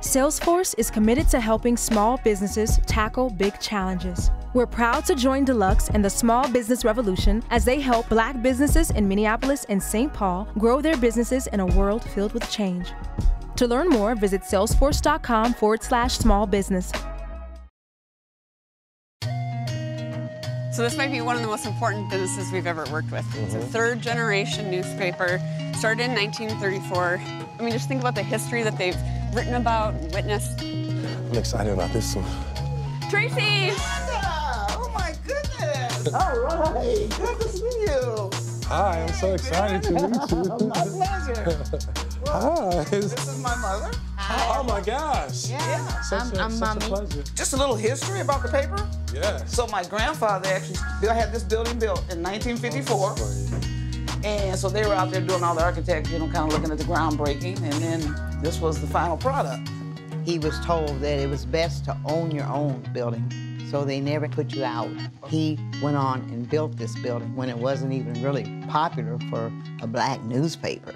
Salesforce is committed to helping small businesses tackle big challenges. We're proud to join Deluxe and the small business revolution as they help Black businesses in Minneapolis and St. Paul grow their businesses in a world filled with change. To learn more, visit salesforce.com/small business. So this might be one of the most important businesses we've ever worked with. It's a third-generation newspaper, started in 1934. I mean, just think about the history that they've written about and witnessed. I'm excited about this one. Tracey! Oh my goodness! All right, good to see you. Hi, I'm so excited to meet you. My pleasure. Well, Hi. this is my mother. Oh my gosh. Yeah. Such a pleasure. Just a little history about the paper. Yeah. So my grandfather actually had this building built in 1954. And so they were out there doing all the architecture, kind of looking at the groundbreaking, and then this was the final product. He was told that it was best to own your own building, so they never put you out. He went on and built this building when it wasn't even really popular for a Black newspaper,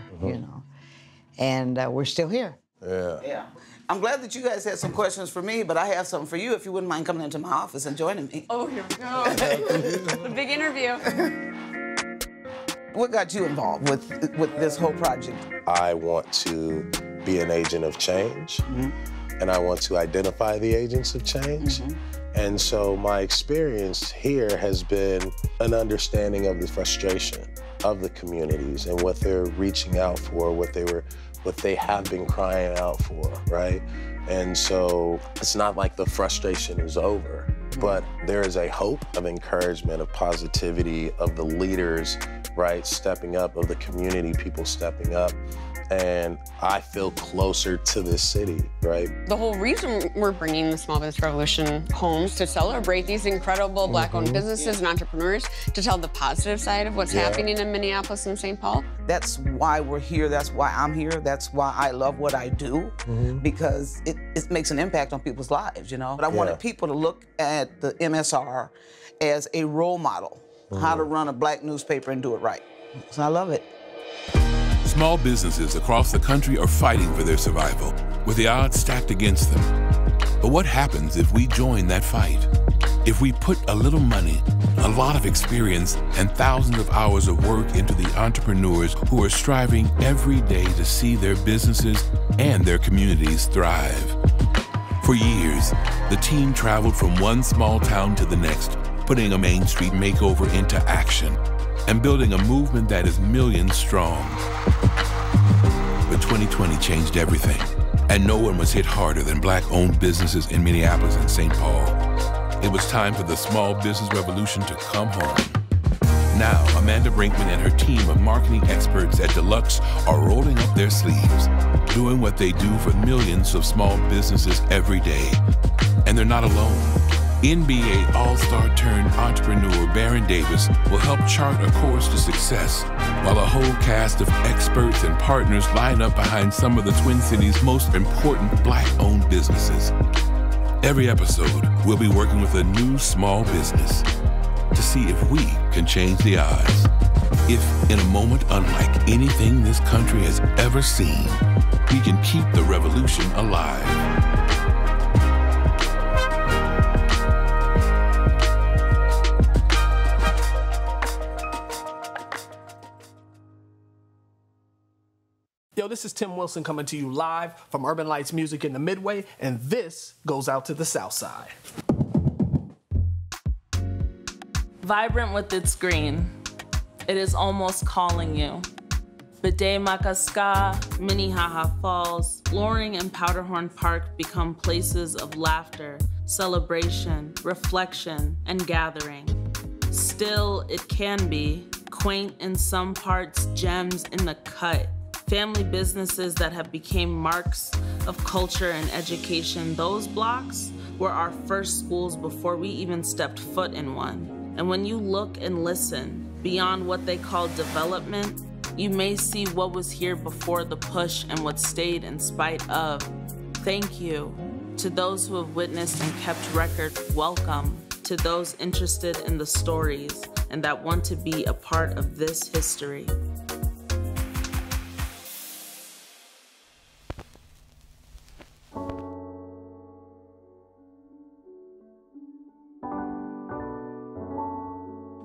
And we're still here. Yeah. I'm glad that you guys had some questions for me, but I have something for you if you wouldn't mind coming into my office and joining me. Oh, here we go. The big interview. What got you involved with this whole project? I want to be an agent of change, and I want to identify the agents of change. And so my experience here has been an understanding of the frustration of the communities and what they're reaching out for, what they have been crying out for, right? And so it's not like the frustration is over, but there is a hope of encouragement, of positivity, of the leaders, right, stepping up, of the community, people stepping up. And I feel closer to this city, right? The whole reason we're bringing the Small Business Revolution home is to celebrate these incredible Black-owned businesses and entrepreneurs, to tell the positive side of what's happening in Minneapolis and St. Paul. That's why we're here. That's why I'm here. That's why I love what I do, because it makes an impact on people's lives, But I wanted people to look at the MSR as a role model, how to run a Black newspaper and do it right. So I love it. Small businesses across the country are fighting for their survival, with the odds stacked against them. But what happens if we join that fight? If we put a little money, a lot of experience, and thousands of hours of work into the entrepreneurs who are striving every day to see their businesses and their communities thrive? For years, the team traveled from one small town to the next, putting a Main Street makeover into action and building a movement that is millions strong. But 2020 changed everything, and no one was hit harder than Black-owned businesses in Minneapolis and St. Paul. It was time for the small business revolution to come home. Now, Amanda Brinkman and her team of marketing experts at Deluxe are rolling up their sleeves, doing what they do for millions of small businesses every day. And they're not alone. NBA All-Star turned entrepreneur Baron Davis will help chart a course to success, while a whole cast of experts and partners line up behind some of the Twin Cities' most important Black-owned businesses. Every episode, we'll be working with a new small business to see if we can change the odds. If, in a moment unlike anything this country has ever seen, we can keep the revolution alive. Yo, this is Tim Wilson coming to you live from Urban Lights Music in the Midway, and this goes out to the South Side. Vibrant with its green, it is almost calling you. Bidet Makaska, Minnehaha Falls, Loring and Powderhorn Park become places of laughter, celebration, reflection, and gathering. Still, it can be quaint in some parts, gems in the cut. Family businesses that have become marks of culture and education. Those blocks were our first schools before we even stepped foot in one. And when you look and listen beyond what they call development, you may see what was here before the push and what stayed in spite of. Thank you to those who have witnessed and kept record. Welcome to those interested in the stories and that want to be a part of this history.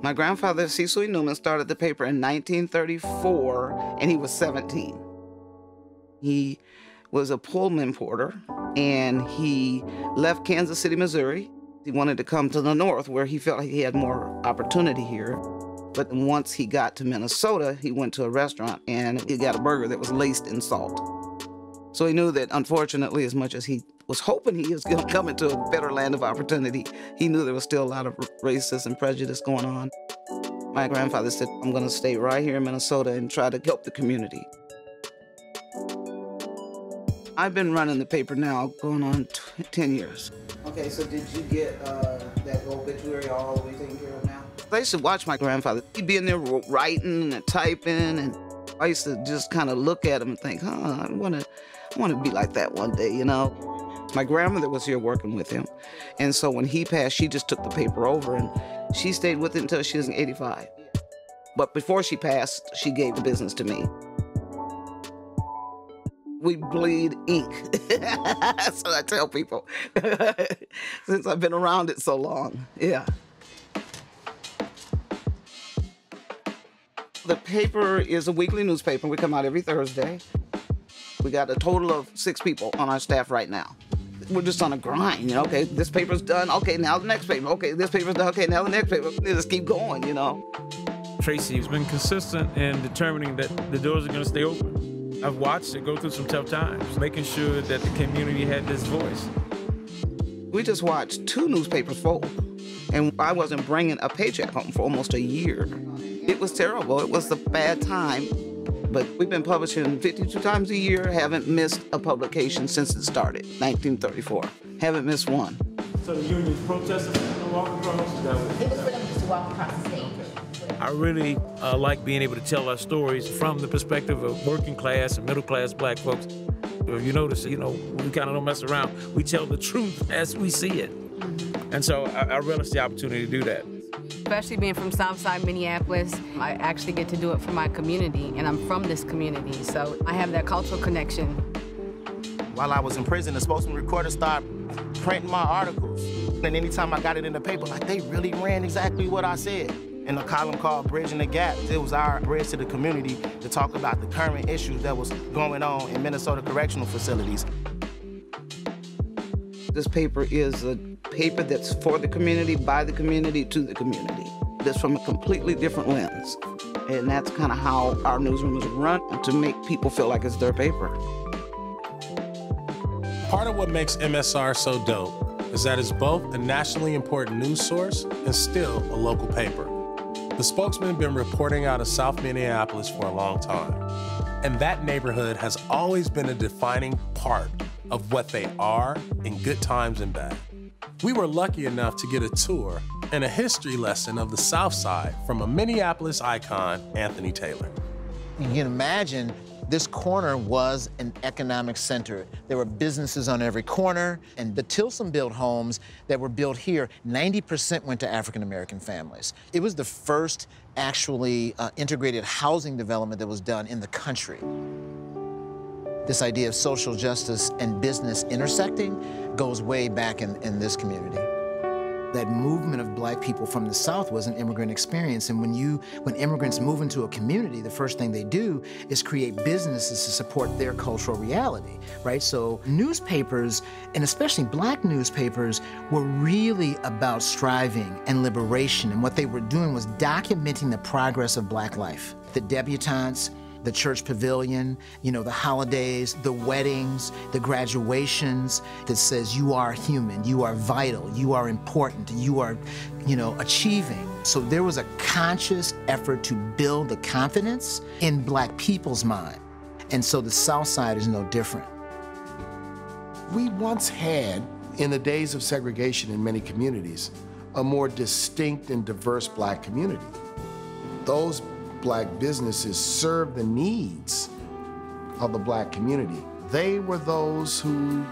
My grandfather, Cecil E. Newman, started the paper in 1934, and he was 17. He was a Pullman porter, and he left Kansas City, Missouri. He wanted to come to the north where he felt like he had more opportunity here. But once he got to Minnesota, he went to a restaurant and he got a burger that was laced in salt. So he knew that, unfortunately, as much as he was hoping he was going to come into a better land of opportunity, he knew there was still a lot of racism and prejudice going on. My grandfather said, I'm going to stay right here in Minnesota and try to help the community. I've been running the paper now going on 10 years. Okay, so did you get that obituary all the way taken care of now? I used to watch my grandfather. He'd be in there writing and typing, and I used to just kind of look at him and think, I want to be like that one day, you know? My grandmother was here working with him, and so when he passed, she just took the paper over, and she stayed with it until she was 85. But before she passed, she gave the business to me. We bleed ink. That's what I tell people. Since I've been around it so long, yeah. The paper is a weekly newspaper. We come out every Thursday. We got a total of 6 people on our staff right now. We're just on a grind, you know, okay, this paper's done, okay, now the next paper, okay, this paper's done, okay, now the next paper. They just keep going, you know. Tracey has been consistent in determining that the doors are going to stay open. I've watched it go through some tough times, making sure that the community had this voice. We just watched 2 newspapers fold, and I wasn't bringing a paycheck home for almost a year. It was terrible. It was a bad time, but we've been publishing 52 times a year, haven't missed a publication since it started, 1934. Haven't missed one. So the unions protested for them to walk across? It was for them just to walk across the stage. I really like being able to tell our stories from the perspective of working class and middle class black folks. You notice, you know, we kind of don't mess around. We tell the truth as we see it. And so I relish the opportunity to do that. Especially being from Southside Minneapolis, I actually get to do it for my community, and I'm from this community, so I have that cultural connection. While I was in prison, the Spokesman-Recorder started printing my articles. And anytime I got it in the paper, like, they really ran exactly what I said. In a column called Bridging the Gap, it was our bridge to the community to talk about the current issues that was going on in Minnesota correctional facilities. This paper is a paper that's for the community, by the community, to the community. It's from a completely different lens. And that's kind of how our newsroom is run, to make people feel like it's their paper. Part of what makes MSR so dope is that it's both a nationally important news source and still a local paper. The Spokesman has been reporting out of South Minneapolis for a long time, and that neighborhood has always been a defining part of what they are in good times and bad. We were lucky enough to get a tour and a history lesson of the South Side from a Minneapolis icon, Anthony Taylor. You can imagine this corner was an economic center. There were businesses on every corner, and the Tilson-built homes that were built here, 90% went to African-American families. It was the first actually integrated housing development that was done in the country. This idea of social justice and business intersecting goes way back in this community. That movement of black people from the South was an immigrant experience, and when immigrants move into a community, the first thing they do is create businesses to support their cultural reality, right? So newspapers, and especially black newspapers, were really about striving and liberation, and what they were doing was documenting the progress of black life. The debutantes, the church pavilion, you know, the holidays, the weddings, the graduations that says you are human, you are vital, you are important, you are, you know, achieving. So there was a conscious effort to build the confidence in black people's mind. And so the South Side is no different. We once had, in the days of segregation in many communities, a more distinct and diverse black community. Those black businesses served the needs of the black community. They were those who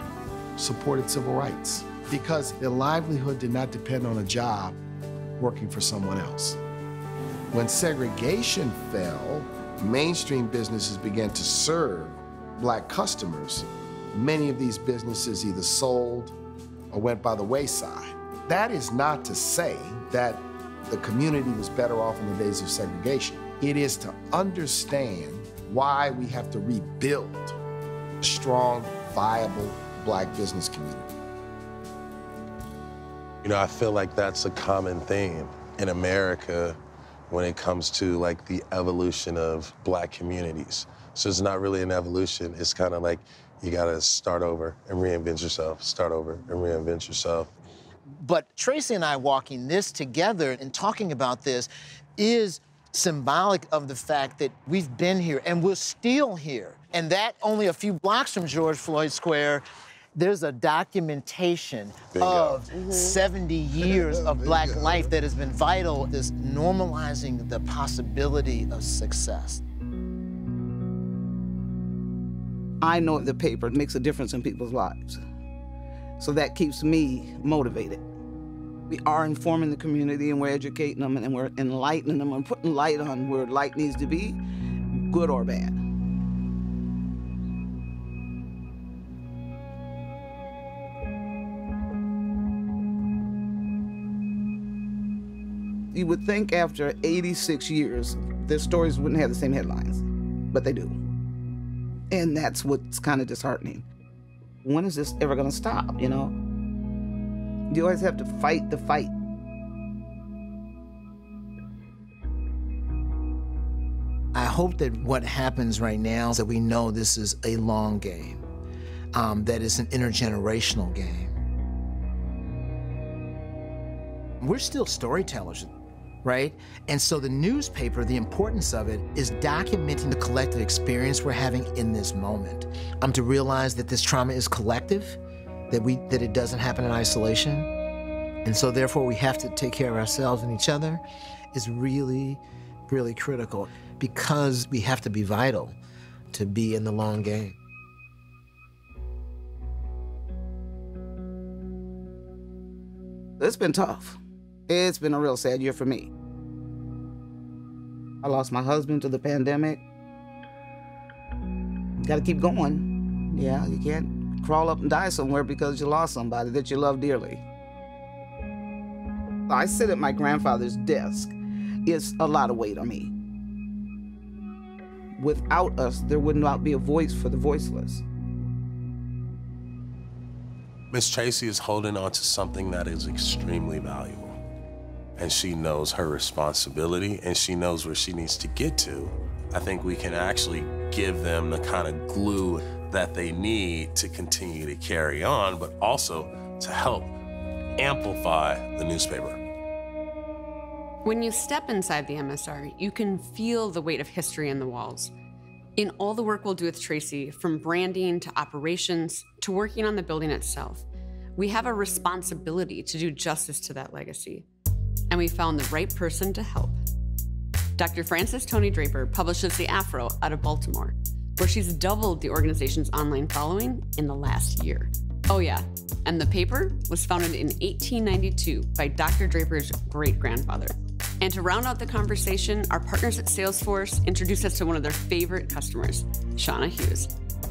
supported civil rights because their livelihood did not depend on a job working for someone else. When segregation fell, mainstream businesses began to serve black customers. Many of these businesses either sold or went by the wayside. That is not to say that the community was better off in the days of segregation. It is to understand why we have to rebuild a strong, viable Black business community. You know, I feel like that's a common theme in America when it comes to like the evolution of Black communities. So it's not really an evolution. It's kind of like you gotta start over and reinvent yourself, start over and reinvent yourself. But Tracey and I walking this together and talking about this is symbolic of the fact that we've been here and we're still here. And that only a few blocks from George Floyd Square, there's a documentation of 70 years of Black life that has been vital, this normalizing the possibility of success. I know the paper makes a difference in people's lives. So that keeps me motivated. We are informing the community and we're educating them and we're enlightening them and putting light on where light needs to be, good or bad. You would think after 86 years, their stories wouldn't have the same headlines, but they do. And that's what's kind of disheartening. When is this ever gonna stop, you know? You always have to fight the fight. I hope that what happens right now is that we know this is a long game, that it's an intergenerational game. We're still storytellers, right? And so the newspaper, the importance of it is documenting the collective experience we're having in this moment. To realize that this trauma is collective, that it doesn't happen in isolation. And so therefore we have to take care of ourselves and each other is really, really critical because we have to be vital to be in the long game. It's been tough. It's been a real sad year for me. I lost my husband to the pandemic. You gotta keep going. Yeah, you can't crawl up and die somewhere because you lost somebody that you love dearly. I sit at my grandfather's desk. It's a lot of weight on me. Without us, there would not be a voice for the voiceless. Miss Tracey is holding on to something that is extremely valuable. And she knows her responsibility and she knows where she needs to get to. I think we can actually give them the kind of glue that they need to continue to carry on, but also to help amplify the newspaper. When you step inside the MSR, you can feel the weight of history in the walls. In all the work we'll do with Tracey, from branding to operations to working on the building itself, we have a responsibility to do justice to that legacy. And we found the right person to help. Dr. Toni Draper publishes the AFRO out of Baltimore, where she's doubled the organization's online following in the last year. Oh yeah, and the paper was founded in 1892 by Dr. Draper's great-grandfather. And to round out the conversation, our partners at Salesforce introduced us to one of their favorite customers, Shauna Hughes.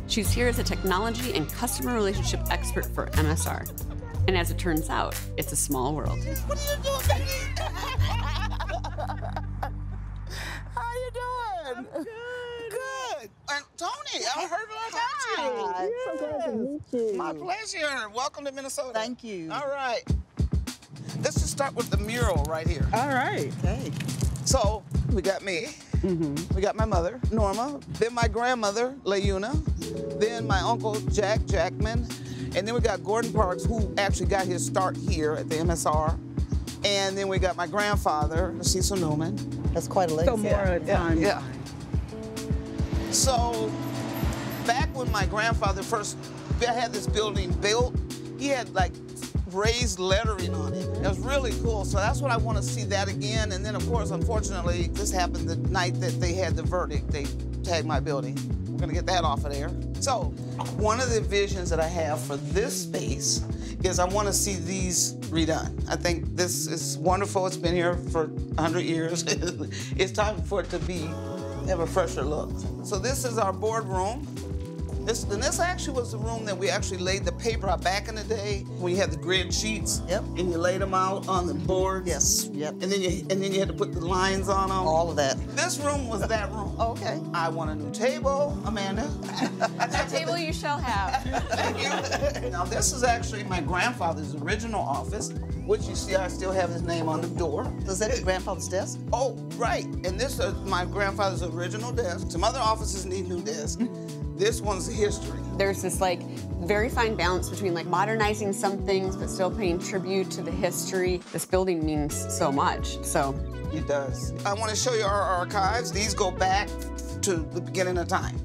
She's here as a technology and customer relationship expert for MSR. And as it turns out, it's a small world. What are you doing, baby? How you doing? I'm good. Good. And Toni, I heard about you. So glad to meet you. My pleasure. Welcome to Minnesota. Thank you. All right. Let's just start with the mural right here. All right. Okay. So we got me. We got my mother, Norma. Then my grandmother, Leuna. Then my uncle, Jack Jackman. And then we got Gordon Parks, who actually got his start here at the MSR. And then we got my grandfather, Cecil Newman. That's quite a legacy. So more at a time. Yeah. So back when my grandfather first had this building built, he had like raised lettering on it. It was really cool. So that's what I want to see that again. And then of course, unfortunately, this happened the night that they had the verdict. They tagged my building. We're gonna get that off of there. So one of the visions that I have for this space is I want to see these redone. I think this is wonderful. It's been here for 100 years. It's time for it to have a fresher look. So this is our boardroom. This actually was the room that we actually laid the paper out back in the day when you had the grid sheets. Yep. And you laid them out on the boards. Yes. Yep. And then you had to put the lines on them. All of that. This room was that room. Okay. I want a new table, Amanda. That table you shall have. Thank you. Now this is actually my grandfather's original office, which you see I still have his name on the door. Is that your grandfather's desk? Oh, right. And this is my grandfather's original desk. Some other offices need new desks. This one's history. There's this like very fine balance between like modernizing some things but still paying tribute to the history. This building means so much, so. It does. I want to show you our archives. These go back to the beginning of time.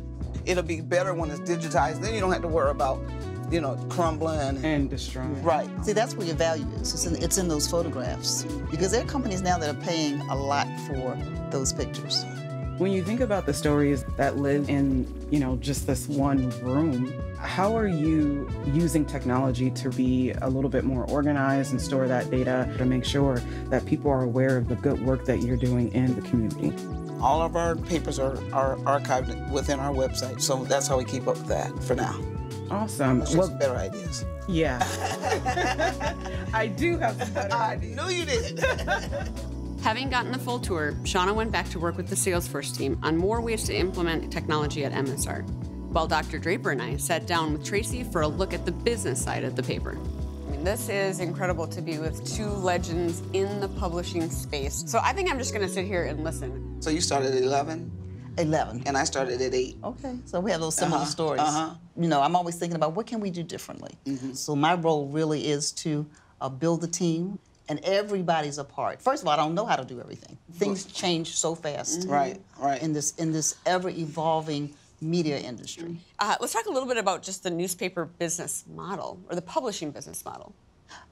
It'll be better when it's digitized. Then you don't have to worry about, you know, crumbling and destroying. Right. See, that's where your value is. It's in those photographs. Because there are companies now that are paying a lot for those pictures. When you think about the stories that live in, you know, just this one room, how are you using technology to be a little bit more organized and store that data to make sure that people are aware of the good work that you're doing in the community? All of our papers are archived within our website, so that's how we keep up with that for now. Awesome. Let's get some better ideas. Yeah. I do have some better ideas. I knew you did. Having gotten the full tour, Shauna went back to work with the Salesforce team on more ways to implement technology at MSR, while Dr. Draper and I sat down with Tracey for a look at the business side of the paper. I mean, this is incredible to be with two legends in the publishing space. So I think I'm just gonna sit here and listen. So you started at 11? 11. And I started at 8. Okay, so we have those similar stories. You know, I'm always thinking about what can we do differently. So my role really is to build the team, and everybody's a part. First of all, I don't know how to do everything. Things change so fast. Right. In this ever-evolving media industry. Let's talk a little bit about just the newspaper business model, or the publishing business model.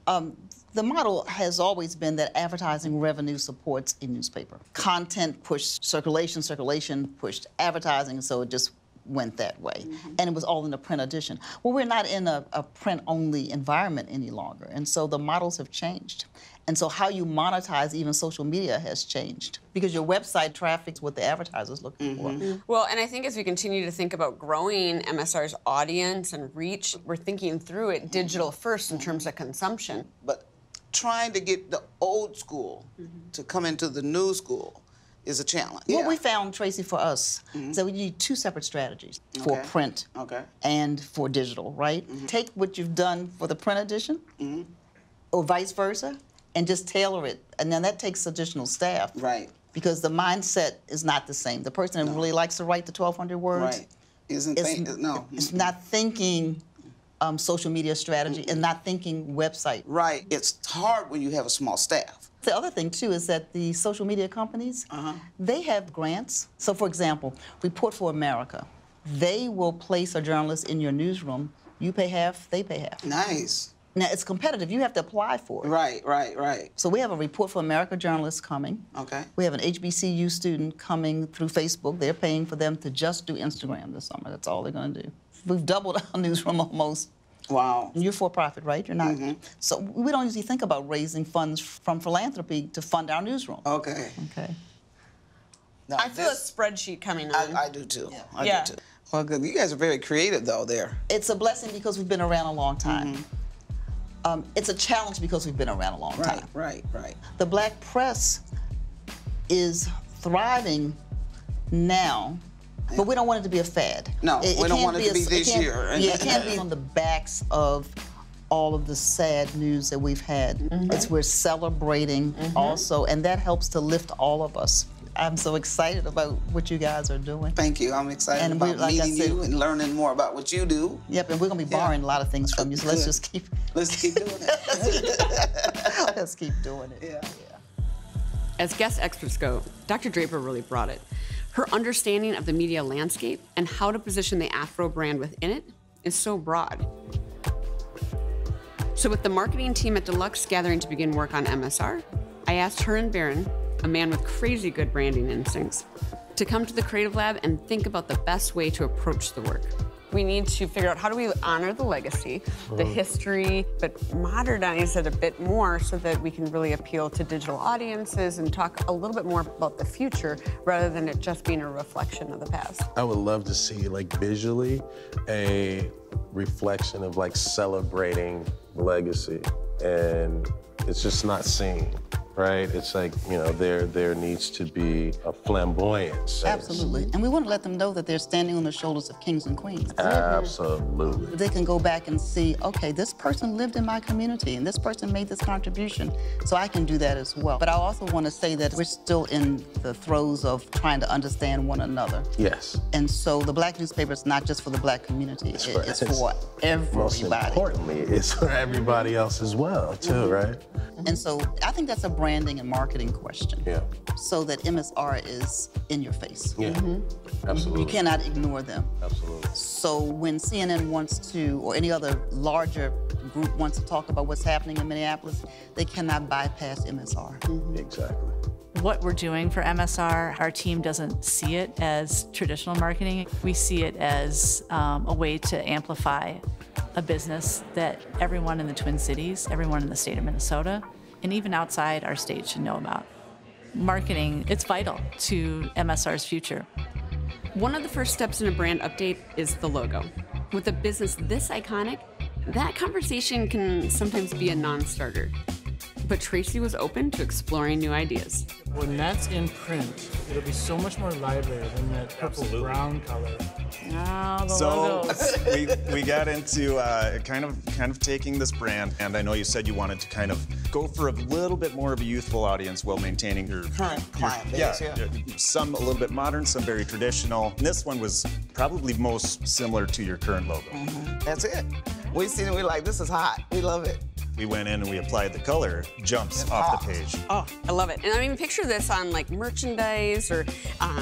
The model has always been that advertising revenue supports a newspaper. Content pushed circulation, circulation pushed advertising, so it just went that way. And it was all in the print edition. Well, we're not in a print-only environment any longer, and so the models have changed. And so how you monetize even social media has changed, because your website traffic's what the advertiser's looking for. Well, and I think as we continue to think about growing MSR's audience and reach, we're thinking through it digital first in terms of consumption. But trying to get the old school to come into the new school is a challenge. What we found, Tracey, for us, is that we need two separate strategies for print and for digital, right? Take what you've done for the print edition, or vice versa, and just tailor it. And then that takes additional staff. Right. Because the mindset is not the same. The person that really likes to write the 1,200 words is not thinking social media strategy and not thinking website. Right. It's hard when you have a small staff. The other thing, too, is that the social media companies, they have grants. So, for example, Report for America. They will place a journalist in your newsroom. You pay half, they pay half. Nice. Now, it's competitive. You have to apply for it. Right. So we have a Report for America journalist coming. Okay. We have an HBCU student coming through Facebook. They're paying for them to just do Instagram this summer. That's all they're going to do. We've doubled our newsroom almost. Wow. And you're for-profit, right? You're not. So we don't usually think about raising funds from philanthropy to fund our newsroom. Okay. Now, I feel a spreadsheet coming on. I do, too. I do, too. Well, good. You guys are very creative, though, there. It's a blessing because we've been around a long time. It's a challenge because we've been around a long time. Right. The black press is thriving now, but we don't want it to be a fad. No, we don't want it to be this year. Yeah, it can't be on the backs of all of the sad news that we've had. It's we're celebrating also, and that helps to lift all of us. I'm so excited about what you guys are doing. Thank you. I'm excited about meeting you and learning more about what you do. Yep, and we're going to be borrowing a lot of things from you, so let's just keep... Let's keep doing it. Let's keep doing it. Yeah. As guest experts go, Dr. Draper really brought it. Her understanding of the media landscape and how to position the Afro brand within it is so broad. So with the marketing team at Deluxe gathering to begin work on MSR, I asked her and Barron, a man with crazy good branding instincts, to come to the Creative Lab and think about the best way to approach the work. We need to figure out how do we honor the legacy, the history, but modernize it a bit more so that we can really appeal to digital audiences and talk a little bit more about the future rather than it just being a reflection of the past. I would love to see, like, visually a reflection of, like, celebrating legacy, and it's just not seen. Right? It's like, you know, there needs to be a flamboyance. Absolutely. And we want to let them know that they're standing on the shoulders of kings and queens. Absolutely. They can go back and see, okay, this person lived in my community and this person made this contribution, so I can do that as well. But I also want to say that we're still in the throes of trying to understand one another. Yes. And so the Black newspaper is not just for the Black community, it's for everybody. Most importantly, it's for everybody else as well, too, right? And so I think that's a branding and marketing question. Yeah. So that MSR is in your face. Yeah, absolutely. You cannot ignore them. Absolutely. So when CNN wants to, or any other larger group wants to talk about what's happening in Minneapolis, they cannot bypass MSR. Exactly. What we're doing for MSR, our team doesn't see it as traditional marketing. We see it as a way to amplify a business that everyone in the Twin Cities, everyone in the state of Minnesota, and even outside our state should know about. Marketing, it's vital to MSR's future. One of the first steps in a brand update is the logo. With a business this iconic, that conversation can sometimes be a non-starter. But Tracey was open to exploring new ideas. When that's in print, it'll be so much more lively than that purple brown color. Oh, the So logos. we got into kind of taking this brand, and I know you said you wanted to kind of go for a little bit more of a youthful audience while maintaining your current client base. Yeah, some a little bit modern, some very traditional. And this one was probably most similar to your current logo. That's it. We seen it, we're like, this is hot. We love it. We went in and we applied the color, jumps off the page. Oh, I love it. And I mean, picture this on like merchandise or,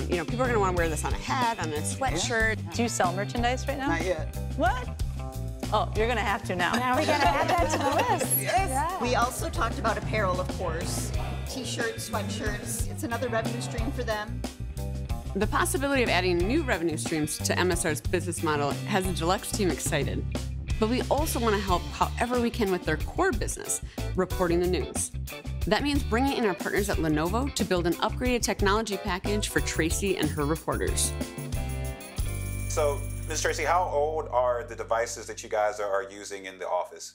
you know, people are gonna wanna wear this on a hat, on a sweatshirt. Do you sell merchandise right now? Not yet. What? Oh, you're gonna have to now. Now we gotta add that to the list. Yes. Yeah. We also talked about apparel, of course. T-shirts, sweatshirts. It's another revenue stream for them. The possibility of adding new revenue streams to MSR's business model has the Deluxe team excited. But we also want to help however we can with their core business, reporting the news. That means bringing in our partners at Lenovo to build an upgraded technology package for Tracey and her reporters. So, Ms. Tracey, how old are the devices that you guys are using in the office?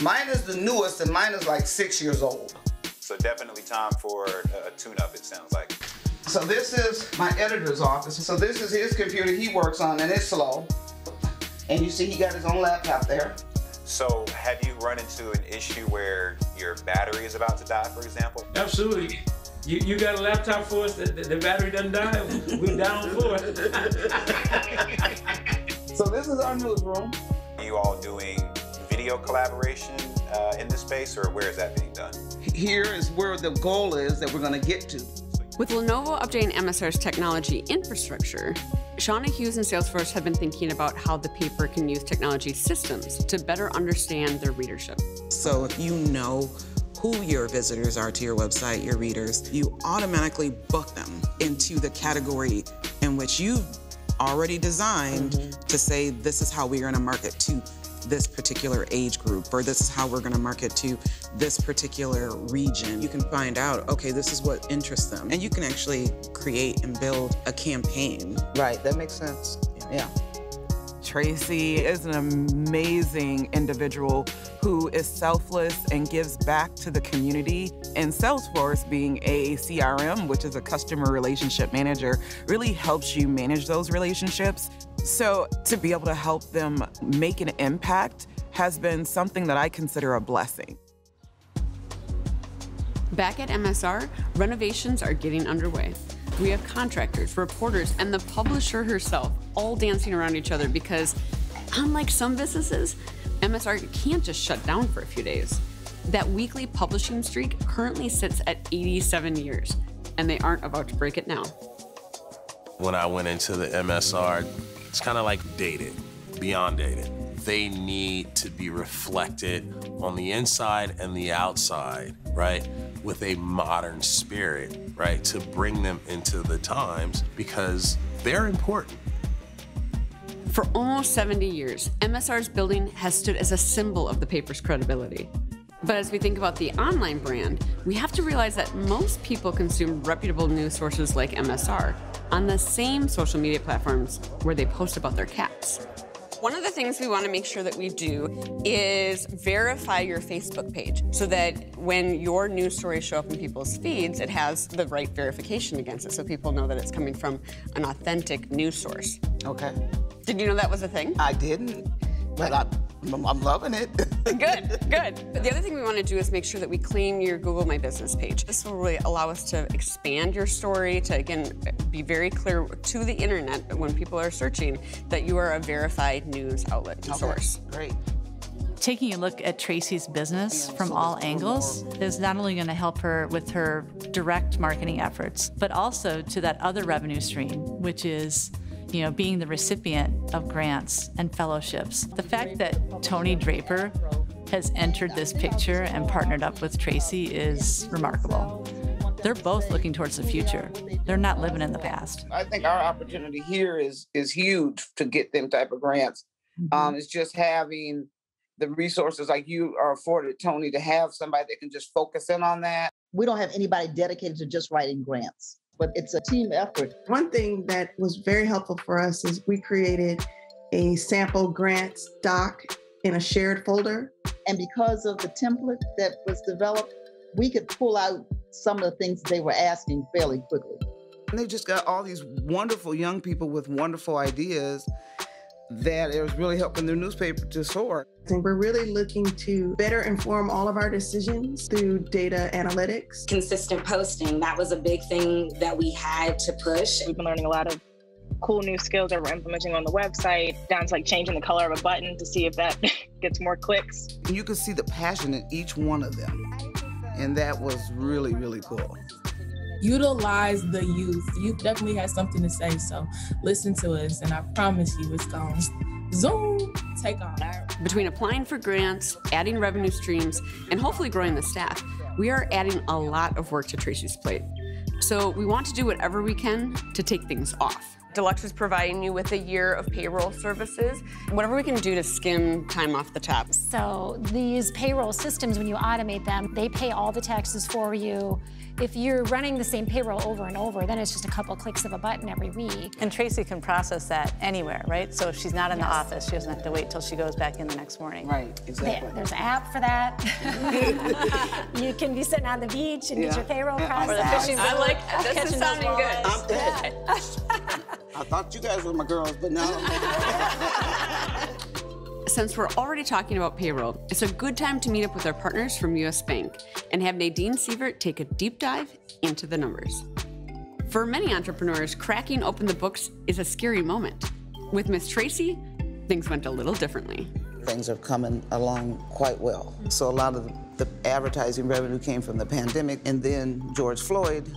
Mine is the newest, and mine is like 6 years old. So definitely time for a tune-up, it sounds like. So this is my editor's office. So this is his computer he works on, and it's slow. And you see he got his own laptop there. So have you run into an issue where your battery is about to die, for example? Absolutely. You got a laptop for us, the battery doesn't die, we're down for it. So this is our newsroom. Are you all doing video collaboration in this space, or where is that being done? Here is where the goal is that we're gonna get to. With Lenovo updating MSR's technology infrastructure, Shauna Hughes and Salesforce have been thinking about how the paper can use technology systems to better understand their readership. So if you know who your visitors are to your website, your readers, you automatically book them into the category in which you've already designed to say, this is how we're gonna market to this particular age group, or this is how we're gonna market to this particular region. You can find out, okay, this is what interests them. And you can actually create and build a campaign. Right, that makes sense, yeah. Tracey is an amazing individual who is selfless and gives back to the community. And Salesforce, being a CRM, which is a customer relationship manager, really helps you manage those relationships. So to be able to help them make an impact has been something that I consider a blessing. Back at MSR, renovations are getting underway. We have contractors, reporters, and the publisher herself all dancing around each other because, unlike some businesses, MSR can't just shut down for a few days. That weekly publishing streak currently sits at 87 years, and they aren't about to break it now. When I went into the MSR, it's kind of like dated, beyond dated. They need to be reflected on the inside and the outside, right? With a modern spirit, right? To bring them into the times because they're important. For almost 70 years, MSR's building has stood as a symbol of the paper's credibility. But as we think about the online brand, we have to realize that most people consume reputable news sources like MSR on the same social media platforms where they post about their caps. One of the things we want to make sure that we do is verify your Facebook page so that when your news stories show up in people's feeds, it has the right verification against it so people know that it's coming from an authentic news source. Okay. Did you know that was a thing? I didn't, but I'm loving it. Good, good. The other thing we want to do is make sure that we clean your Google My Business page. This will really allow us to expand your story, to again, be very clear to the internet when people are searching that you are a verified news outlet and source. Great. Taking a look at Tracey's business from all angles is not only going to help her with her direct marketing efforts, but also to that other revenue stream, which is being the recipient of grants and fellowships. The fact that Toni Draper has entered this picture and partnered up with Tracey is remarkable. They're both looking towards the future. They're not living in the past. I think our opportunity here is huge to get them type of grants. It's just having the resources like you are afforded, Toni, to have somebody that can just focus in on that. We don't have anybody dedicated to just writing grants, but it's a team effort. One thing that was very helpful for us is we created a sample grants doc in a shared folder. And because of the template that was developed, we could pull out some of the things they were asking fairly quickly. And they just got all these wonderful young people with wonderful ideas that is really helping their newspaper to soar. And we're really looking to better inform all of our decisions through data analytics. Consistent posting, that was a big thing that we had to push. We've been learning a lot of cool new skills that we're implementing on the website, down to like changing the color of a button to see if that gets more clicks. You could see the passion in each one of them. And that was really, really cool. Utilize the youth. Youth definitely has something to say, so listen to us, and I promise you it's going to zoom, take off. Between applying for grants, adding revenue streams, and hopefully growing the staff, we are adding a lot of work to Tracey's plate. So we want to do whatever we can to take things off. Deluxe is providing you with a year of payroll services, whatever we can do to skim time off the top. So these payroll systems, when you automate them, they pay all the taxes for you. If you're running the same payroll over and over, then it's just a couple clicks of a button every week. And Tracey can process that anywhere, right? So if she's not in the office, she doesn't have to wait till she goes back in the next morning. Right, exactly. There's an app for that. You can be sitting on the beach and get your payroll processed. I like this is sounding good. I'm dead. I thought you guys were my girls, but now. Since we're already talking about payroll, it's a good time to meet up with our partners from US Bank and have Nadine Sievert take a deep dive into the numbers. For many entrepreneurs, cracking open the books is a scary moment. With Miss Tracey, things went a little differently. Things are coming along quite well. So a lot of the advertising revenue came from the pandemic, and then George Floyd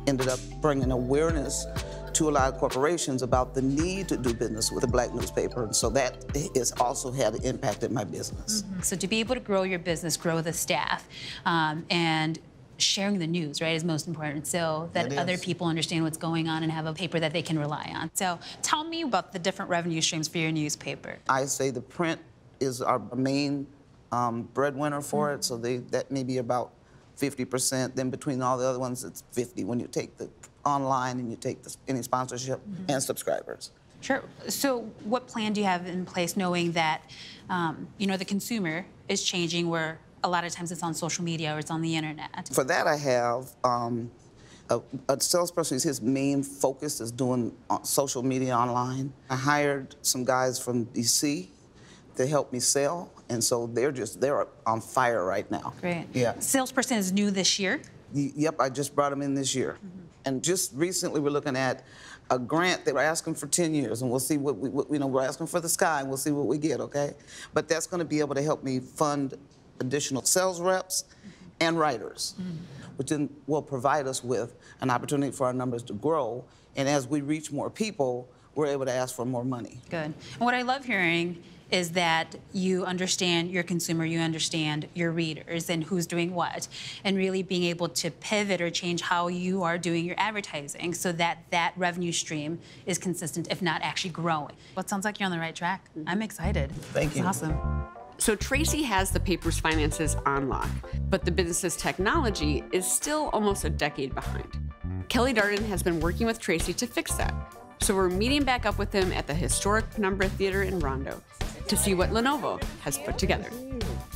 ended up bringing awareness to a lot of corporations about the need to do business with a Black newspaper. And so that has also had an impact in my business. So to be able to grow your business, grow the staff, and sharing the news, right, is most important, so that other people understand what's going on and have a paper that they can rely on. So tell me about the different revenue streams for your newspaper. I say the print is our main breadwinner for it, so that may be about 50%. Then between all the other ones, it's 50 when you take the online and you take any sponsorship and subscribers. Sure. So what plan do you have in place knowing that, the consumer is changing where a lot of times it's on social media or it's on the internet? For that, I have a salesperson. His main focus is doing social media online. I hired some guys from DC to help me sell, and so they're on fire right now. Great. Yeah. Salesperson is new this year? Yep, I just brought him in this year. And just recently, we're looking at a grant that we're asking for 10 years, and we'll see what we're asking for the sky, and we'll see what we get, okay? But that's going to be able to help me fund additional sales reps and writers, which then will provide us with an opportunity for our numbers to grow. And as we reach more people, we're able to ask for more money. Good. And what I love hearing is that you understand your consumer, you understand your readers and who's doing what, and really being able to pivot or change how you are doing your advertising so that that revenue stream is consistent, if not actually growing. Well, it sounds like you're on the right track. I'm excited. Thank you. It's awesome. So Tracey has the paper's finances on lock, but the business's technology is still almost a decade behind. Kelly Darden has been working with Tracey to fix that. So we're meeting back up with him at the historic Penumbra Theater in Rondo to see what Lenovo has put together.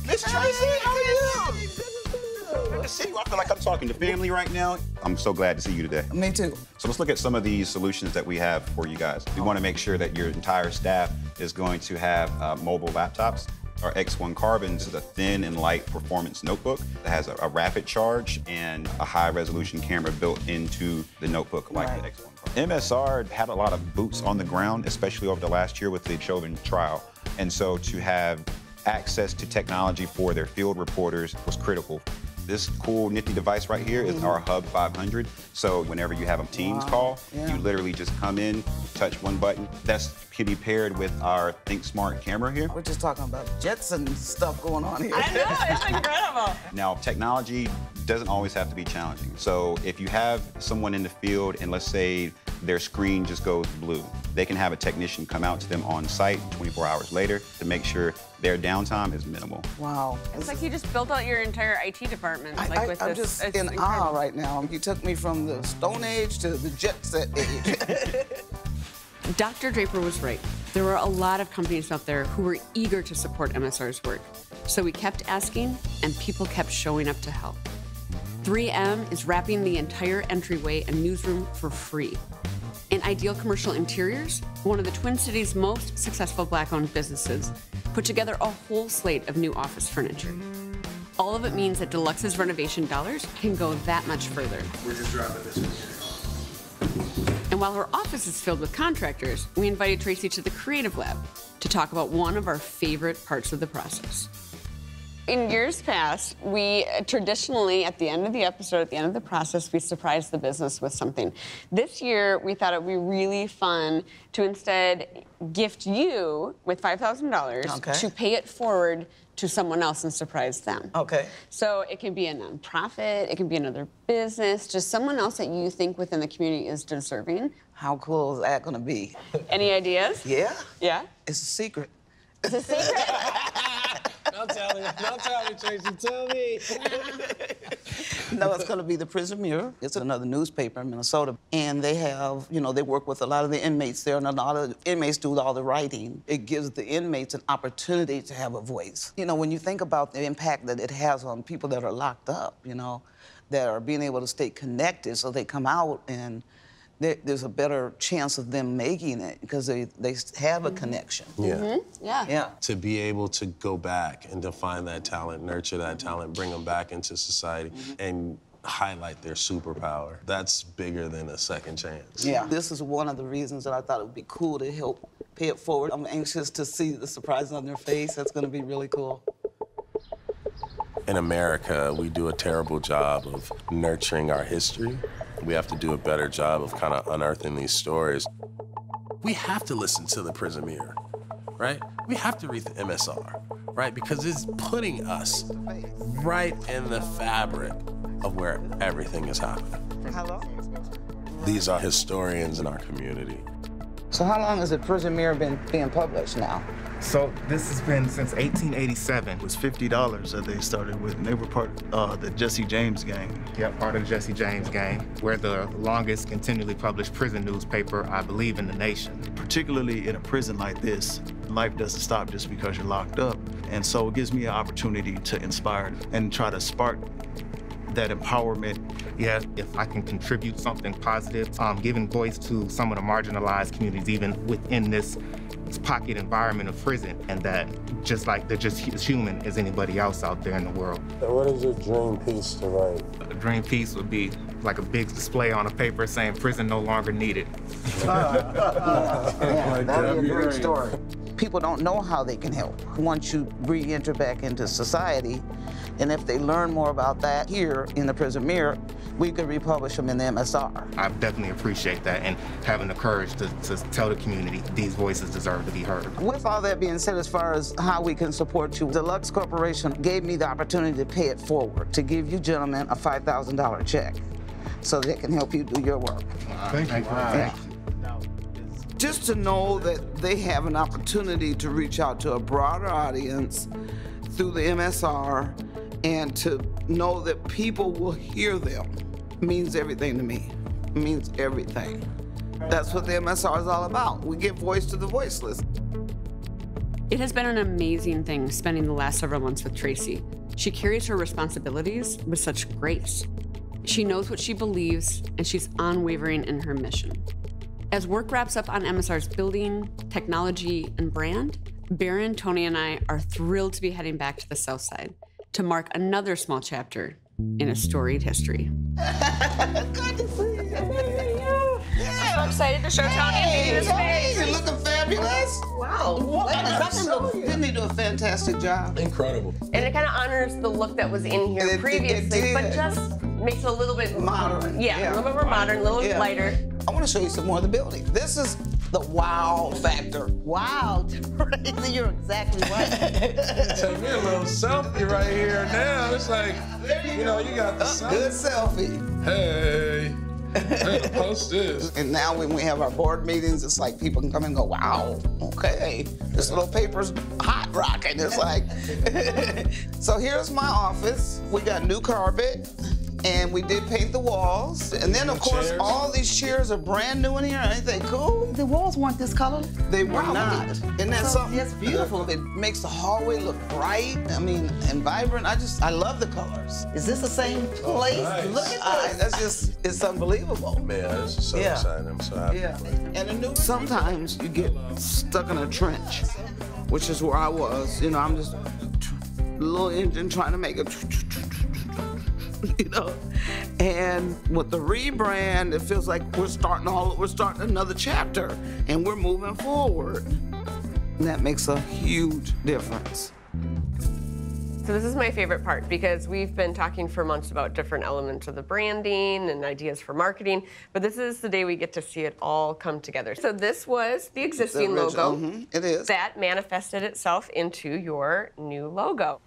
Miss Tracey, how are you? Good to see you. I feel like I'm talking to family right now. I'm so glad to see you today. Me too. So let's look at some of these solutions that we have for you guys. We want to make sure that your entire staff is going to have mobile laptops. Our X1 Carbon is a thin and light performance notebook that has a rapid charge and a high resolution camera built into the notebook like the X1 Carbon. MSR had a lot of boots on the ground, especially over the last year with the children's trial. And so to have access to technology for their field reporters was critical. This cool nifty device right here is our Hub 500. So whenever you have a Teams call, you literally just come in, touch one button. That's can be paired with our Think Smart camera here. We're just talking about Jetson stuff going on here. I know, it's incredible. Now, technology doesn't always have to be challenging. So if you have someone in the field and let's say their screen just goes blue, they can have a technician come out to them on site 24 hours later to make sure their downtime is minimal. Wow. It's like you just built out your entire IT department. I'm just in awe right now. You took me from the Stone Age to the Jet Set age. Dr. Draper was right. There were a lot of companies out there who were eager to support MSR's work. So we kept asking, and people kept showing up to help. 3M is wrapping the entire entryway and newsroom for free. And Ideal Commercial Interiors, one of the Twin Cities' most successful Black-owned businesses, put together a whole slate of new office furniture. All of it means that Deluxe's renovation dollars can go that much further. We're just dropping this one. And while her office is filled with contractors, we invited Tracey to the Creative Lab to talk about one of our favorite parts of the process. In years past, we traditionally, at the end of the episode, at the end of the process, we surprise the business with something. This year, we thought it would be really fun to instead gift you with $5,000 to pay it forward to someone else and surprise them. Okay. So it can be a nonprofit, it can be another business, just someone else that you think within the community is deserving. How cool is that gonna be? Any ideas? Yeah. Yeah? It's a secret. It's a secret? Don't tell me. Don't tell me, Tracey. Tell me. No, it's going to be the Prison Mirror. It's another newspaper in Minnesota. And they have, you know, they work with a lot of the inmates there, and a lot of the inmates do all the writing. It gives the inmates an opportunity to have a voice. You know, when you think about the impact that it has on people that are locked up, you know, that are being able to stay connected so they come out and there's a better chance of them making it because they have a connection. Yeah. Yeah. To be able to go back and to find that talent, nurture that talent, bring them back into society, and highlight their superpower. That's bigger than a second chance. Yeah. This is one of the reasons that I thought it would be cool to help pay it forward. I'm anxious to see the surprise on their face. That's going to be really cool. In America, we do a terrible job of nurturing our history. We have to do a better job of kind of unearthing these stories. We have to listen to the Prison Mirror, right? We have to read the MSR, right? Because it's putting us right in the fabric of where everything is happening. Hello? These are historians in our community. So how long has the Prison Mirror been being published now? So this has been since 1887. It was $50 that they started with, and they were part of the Jesse James gang. Yep, part of the Jesse James gang. We're the longest continually published prison newspaper, I believe, in the nation. Particularly in a prison like this, life doesn't stop just because you're locked up. And so it gives me an opportunity to inspire and try to spark that empowerment. Yeah, if I can contribute something positive, giving voice to some of the marginalized communities, even within this pocket environment of prison, and that just like they're just as human as anybody else out there in the world. So what is your dream piece to write? A dream piece would be like a big display on a paper saying prison no longer needed. Yeah, that'd be a great story. people don't know how they can help once you re-enter back into society. And if they learn more about that here in the Prison Mirror, we could republish them in the MSR. I definitely appreciate that and having the courage to tell the community these voices deserve to be heard. With all that being said, as far as how we can support you, Deluxe Corporation gave me the opportunity to pay it forward, to give you gentlemen a $5,000 check so they can help you do your work. Thank you. Yeah. Just to know that they have an opportunity to reach out to a broader audience through the MSR and to know that people will hear them means everything to me. It means everything. That's what the MSR is all about. We give voice to the voiceless. It has been an amazing thing spending the last several months with Tracey. She carries her responsibilities with such grace. She knows what she believes, and she's unwavering in her mission. As work wraps up on MSR's building, technology, and brand, Baron, Toni, and I are thrilled to be heading back to the South Side to mark another small chapter in a storied history. Good to see you. I'm so excited to show Toni and this space. You're looking fabulous. Wow. Didn't they do a fantastic job? Incredible. And it kind of honors the look that was in here previously, but just makes it a little bit modern. Yeah, a little bit more modern, a little bit lighter. I want to show you some more of the building. This is the wow factor. Wow, Tracey, you're exactly right. Take me a little selfie right here now. It's like, you know, you got the good selfie. Hey. Post this. And now when we have our board meetings, it's like people can come and go, wow, okay, this little paper's hot rocking. It's like, so here's my office. We got new carpet. And we did paint the walls. And then, of course, all these chairs are brand new in here. Ain't they cool? The walls weren't this color? They were not. Isn't that something? It's beautiful. It makes the hallway look bright, and vibrant. I love the colors. Is this the same place? Nice. Look at this. That's just, it's unbelievable. Man, this is so exciting. I'm so happy. Yeah. And sometimes you get stuck in a trench, which is where I was. You know, I'm just a little engine trying to make it. You know, and with the rebrand, it feels like we're starting another chapter, and we're moving forward. And that makes a huge difference. So this is my favorite part because we've been talking for months about different elements of the branding and ideas for marketing, but this is the day we get to see it all come together. So this was the existing logo. It is. That manifested itself into your new logo.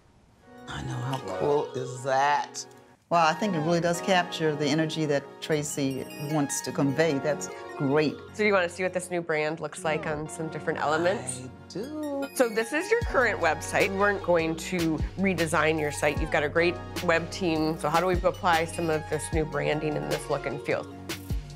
I know, how cool is that? Well, I think it really does capture the energy that Tracey wants to convey. That's great. So do you want to see what this new brand looks like on some different elements? I do. So this is your current website. We weren't going to redesign your site. You've got a great web team. So how do we apply some of this new branding and this look and feel?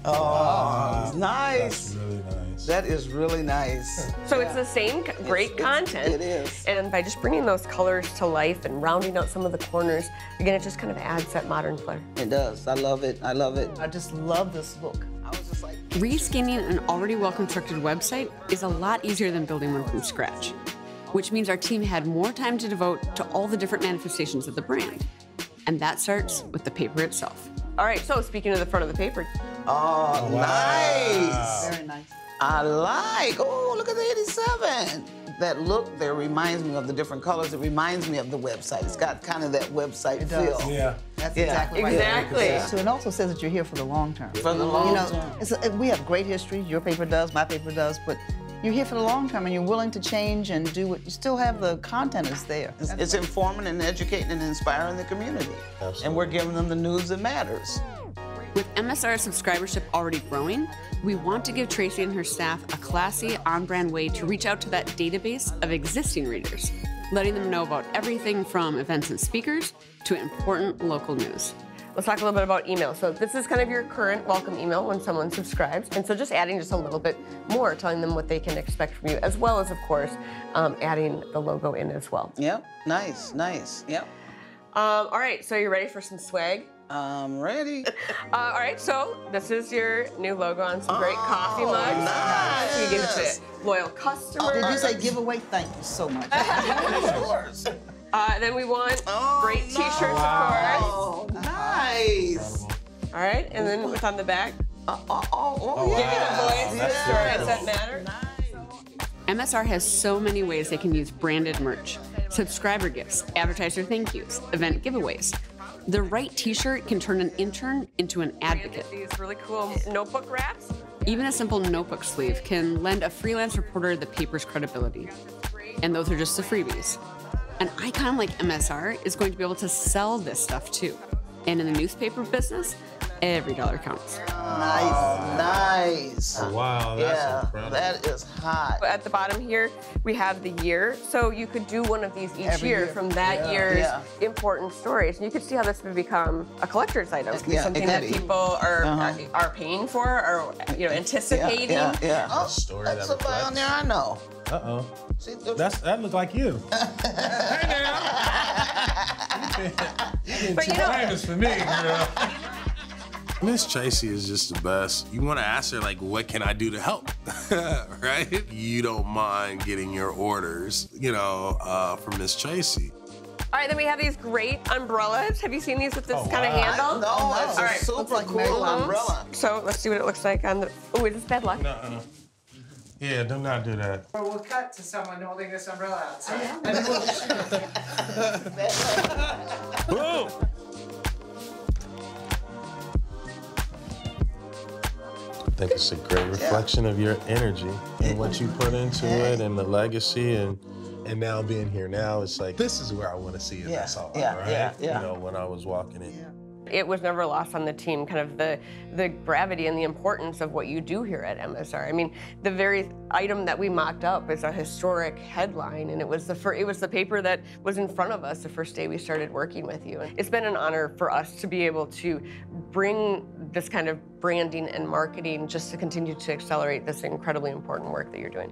Oh, nice. That's really nice. That is really nice. So it's the same great content. It is. And by just bringing those colors to life and rounding out some of the corners, again, it just kind of adds that modern flair. It does. I love it. I love it. I just love this look. I was just like, Reskinning an already well-constructed website is a lot easier than building one from scratch, which means our team had more time to devote to all the different manifestations of the brand. And that starts with the paper itself. All right, so speaking of the front of the paper. Oh, wow. Nice. Very nice. I like. Oh, look at the 87. That look there reminds me of the different colors. It reminds me of the website. It's got kind of that website feel. Yeah. That's exactly right. Exactly. Yeah. So it also says that you're here for the long term. For the long term. We have great history. Your paper does, my paper does, but you're here for the long term and you're willing to change and do what you still have. The content is there. It's informing and educating and inspiring the community. Absolutely. And we're giving them the news that matters. With MSR subscribership already growing, we want to give Tracey and her staff a classy, on-brand way to reach out to that database of existing readers, letting them know about everything from events and speakers to important local news. Let's talk a little bit about email. So this is kind of your current welcome email when someone subscribes. And so just adding just a little bit more, telling them what they can expect from you, as well as, of course, adding the logo in as well. Yep, nice, nice, yep. All right, so you ready for some swag? I'm ready. All right, so this is your new logo on some great coffee mugs. Nice. You give it to loyal customers. Did you say giveaway? Thank you so much. Of course. Then we want great t-shirts, of course. Oh, nice. All right, and then what's on the back? Oh, Give it a voice. yes. Stories that matter. MSR has so many ways they can use branded merch, subscriber gifts, advertiser thank yous, event giveaways. The right t-shirt can turn an intern into an advocate. These really cool notebook wraps. Even a simple notebook sleeve can lend a freelance reporter the paper's credibility. And those are just the freebies. An icon like MSR is going to be able to sell this stuff too. And in the newspaper business, every dollar counts. Nice. Oh, wow, that's incredible. That is hot. At the bottom here, we have the year. So you could do one of these each Every year year. from that year's important stories. And you could see how this would become a collector's item. Something that people are paying for or anticipating. Oh, story that's somebody on there I know. Uh-oh. That looked like you. Hey now. But you know, famous for me, girl. Miss Tracey is just the best. You want to ask her, like, what can I do to help, right? You don't mind getting your orders, from Miss Tracey. all right, then we have these great umbrellas. Have you seen these with this kind of handle? No, that's all right. a super cool umbrella. So let's see what it looks like on the. Oh, is this bad luck? No. Yeah, do not do that. Well, we'll cut to someone holding this umbrella outside. Boom! I think it's a great reflection of your energy and what you put into it and the legacy and now being here now, it's like, this is where I want to see it. That's all, right? You know, when I was walking in. It was never lost on the team, kind of the gravity and the importance of what you do here at MSR. I mean, the very item that we mocked up is a historic headline, and it was the paper that was in front of us the first day we started working with you. And it's been an honor for us to be able to bring this kind of branding and marketing just to continue to accelerate this incredibly important work that you're doing.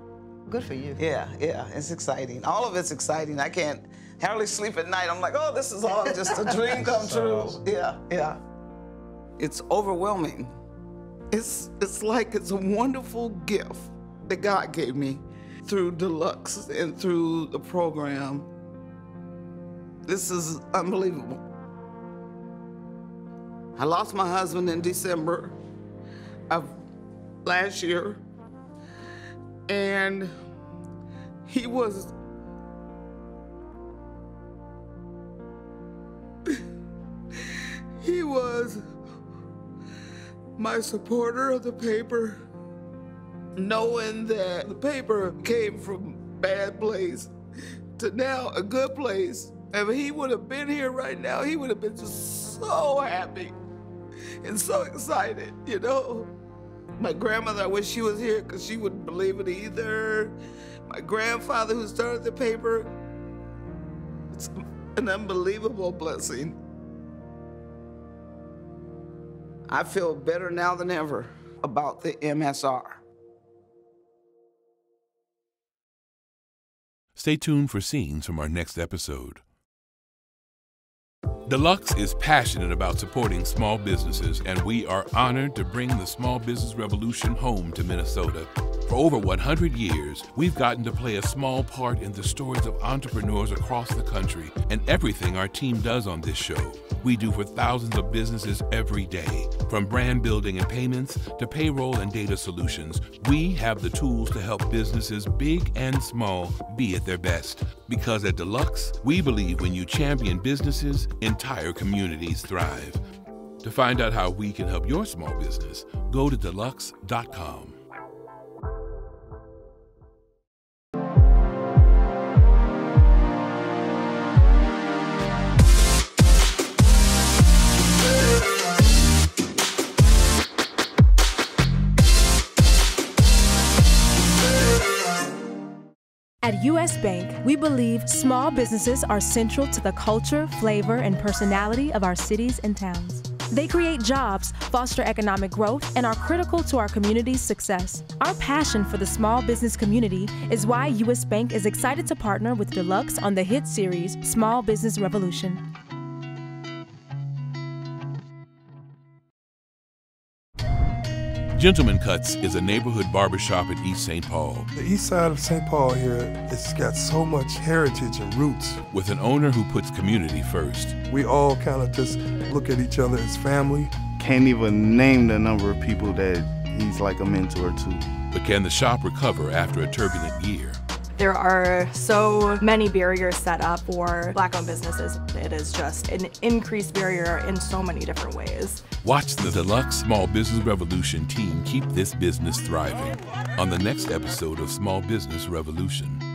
Good for you. Yeah, it's exciting. All of it's exciting. I can't hardly sleep at night. I'm like, oh, this is all just a dream come true. Yeah. It's overwhelming. It's like it's a wonderful gift that God gave me through Deluxe and through the program. This is unbelievable. I lost my husband in December of last year, and he was my supporter of the paper, knowing that the paper came from a bad place to now a good place. If he would have been here right now, he would have been just so happy and so excited, My grandmother, I wish she was here because she wouldn't believe it either. My grandfather who started the paper, it's an unbelievable blessing. I feel better now than ever about the MSR. Stay tuned for scenes from our next episode. Deluxe is passionate about supporting small businesses, and we are honored to bring the small business revolution home to Minnesota. For over 100 years, we've gotten to play a small part in the stories of entrepreneurs across the country and everything our team does on this show. We do for thousands of businesses every day. From brand building and payments to payroll and data solutions, we have the tools to help businesses big and small be at their best. Because at Deluxe, we believe when you champion businesses, entire communities thrive. To find out how we can help your small business, go to deluxe.com. At U.S. Bank, we believe small businesses are central to the culture, flavor, and personality of our cities and towns. They create jobs, foster economic growth, and are critical to our community's success. Our passion for the small business community is why U.S. Bank is excited to partner with Deluxe on the hit series, Small Business Revolution. Gentleman Cuts is a neighborhood barbershop in East St. Paul. The east side of St. Paul here, it's got so much heritage and roots. With an owner who puts community first. We all kind of just look at each other as family. Can't even name the number of people that He's like a mentor too. But can the shop recover after a turbulent year? There are so many barriers set up for Black-owned businesses. It is just an increased barrier in so many different ways. Watch the Deluxe Small Business Revolution team keep this business thriving on the next episode of Small Business Revolution.